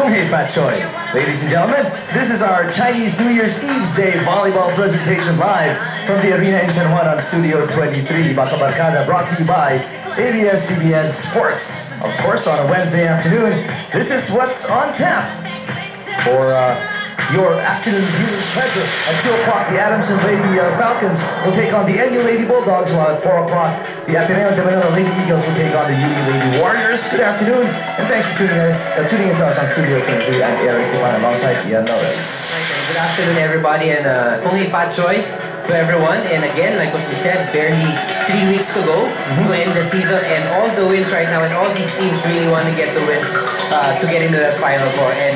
Hey Fat Choi. Ladies and gentlemen, this is our Chinese New Year's Eve's Day volleyball presentation live from the arena in San Juan on Studio 23. Baka Barkada, brought to you by ABS-CBN Sports. Of course, on a Wednesday afternoon, this is what's on tap for your afternoon viewing pleasure. At 2 o'clock, the Adamson Lady Falcons will take on the AdU Lady Bulldogs, while at 4 o'clock, the Ateneo de Manila Lady Eagles will take on the UAAP Lady Warriors. Good afternoon, and thanks for tuning in to us on Studio 23. I'm Eric Ivan alongside Ian Nolan. Good afternoon, everybody, and Hey Fat Choi to everyone. And again, like what we said, barely 3 weeks to go to end the season, and all the wins right now, and all these teams really want to get the wins to get into the Final Four. And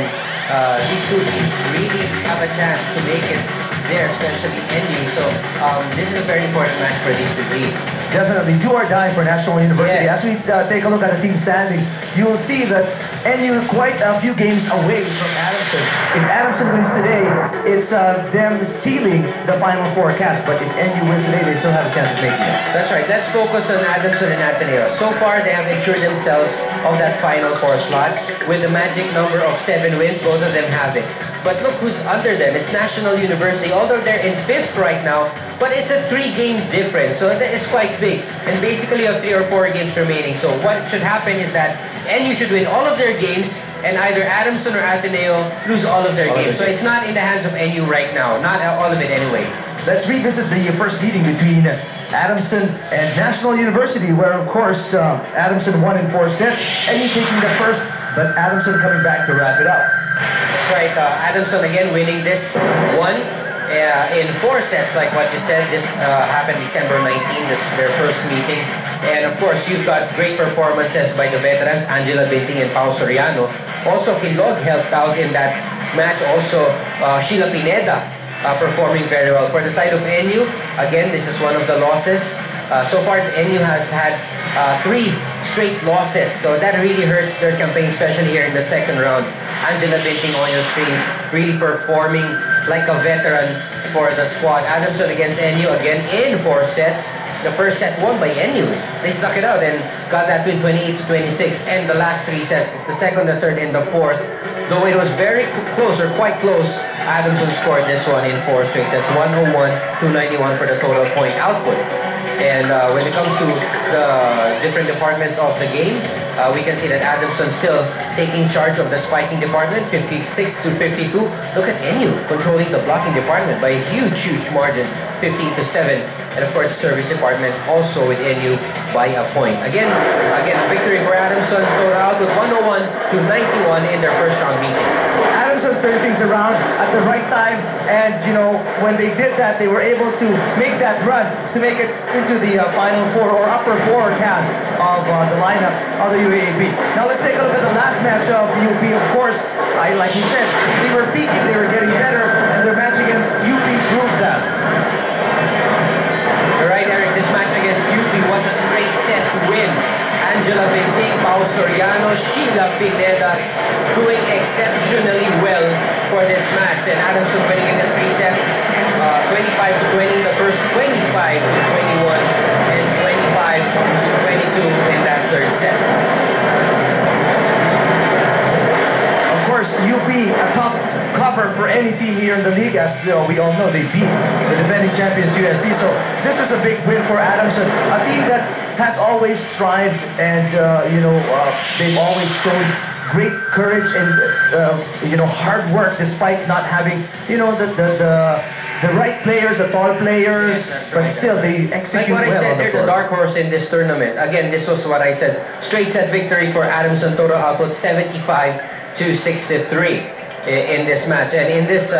these two teams really have a chance to make it there, especially AdU. So this is a very important match for these two teams. Definitely do or die for National University. Yes. As we take a look at the team standings, you will see that AdU quite a few games away from Adamson. If Adamson wins today, it's them sealing the Final Forecast. But if AdU wins today, they still have a chance of making it. That's right. Let's focus on Adamson and Ateneo. So far, they have ensured themselves of that Final Four slot with the magic number of 7 wins. Both of them have it. But look who's under them. It's National University, although they're in 5th right now, but it's a 3-game difference, so it's quite big. And basically you have 3 or 4 games remaining. So what should happen is that AdU should win all of their games, and either Adamson or Ateneo lose all of their games. So it's not in the hands of AdU right now, not all of it anyway. Let's revisit the first meeting between Adamson and National University, where of course Adamson won in 4 sets, AdU taking the first, but Adamson coming back to wrap it up. That's right, Adamson again winning this one in 4 sets, like what you said. This happened December 19, this their first meeting. And of course, you've got great performances by the veterans, Angela Binting and Pao Soriano. Also, Kilog helped out in that match. Also, Sheila Pineda performing very well. For the side of AdU, again, this is one of the losses. So far, AdU has had 3 straight losses, so that really hurts their campaign, especially here in the second round. Angela Binting on your strings, really performing like a veteran for the squad. Adamson against AdU, again in 4 sets. The first set won by AdU. They stuck it out and got that win 28-26. And the last 3 sets, the second, the third, and the fourth, though it was very close or quite close, Adamson scored this one in 4 straight sets. 101-291 for the total point output. And when it comes to the different departments of the game, we can see that Adamson still taking charge of the spiking department, 56-52. Look at AdU controlling the blocking department by a huge margin, 15-7. And of course, the service department also with AdU by a point. Again, a victory for Adamson, total out with 101-91 in their first round meeting. Adamson turned things around at the right time, and you know, when they did that, they were able to make that run to make it into the Final Four or upper forecast of the lineup of the UAAP. Now let's take a look at the last match of the UP. Of course, like you said, they were peaking, they were getting better, and their match against UP proved that. You're right, Eric. This match against UP was a straight set win. Angela Binting, Pao Soriano, Sheila Pineda doing exceptionally well for this match. And Adamson winning in the 3 sets, 25-20, the first 25-21, and 25-22 in that 3rd set. Of course, UP, a tough cover for any team here in the league, as we all know, they beat the defending champions USD. So this was a big win for Adamson, a team that has always strived, and they've always shown great courage and hard work, despite not having the right players, the tall players. Yes, but still they execute well. Like what I said, they're the dark horse in this tournament. Again, this was what I said. Straight set victory for Adamson, total output 75-63 in this match. And in this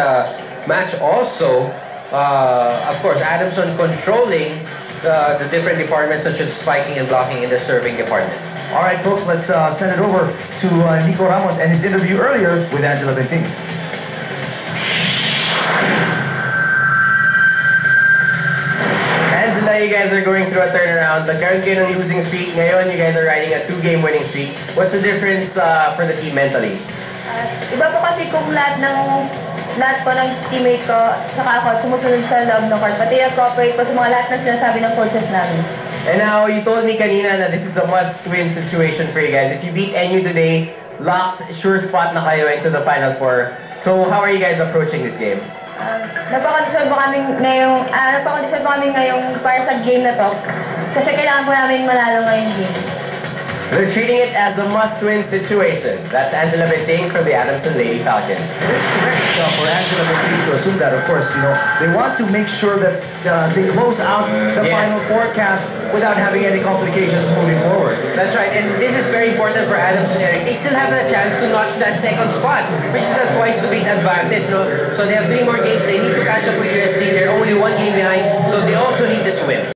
match also, of course, Adamson controlling the different departments such as spiking and blocking in the serving department. All right, folks, let's send it over to Nico Ramos and his interview earlier with Angela Binting. Angela, you guys are going through a turnaround. Nagkaroon kayo ng losing streak. Ngayon, you guys are riding a 2-game winning streak. What's the difference for the team mentally? Iba po kasi kung lahat po ng teammate ko, saka ako, sumusunod sa loob ng court. Pati cooperate po sa mga lahat ng sinasabi ng coaches namin. And now, you told me kanina na this is a must-win situation for you guys. If you beat AdU today, locked, sure spot na kayo into the Final Four. So how are you guys approaching this game? Napakondisyon po kami ngayong para sa game na to. Kasi kailangan po namin manalo ngayong game. They're treating it as a must-win situation. That's Angela Benting from the Adamson Lady Falcons. It's correct for Angela Benting to assume that, of course, they want to make sure that they close out the final forecast without having any complications moving forward. That's right, and this is very important for Adamson, Eric. They still have the chance to notch that second spot, which is a twice-to-beat advantage. So they have 3 more games. They need to catch up with USD. They're only 1 game behind, so they also need this win.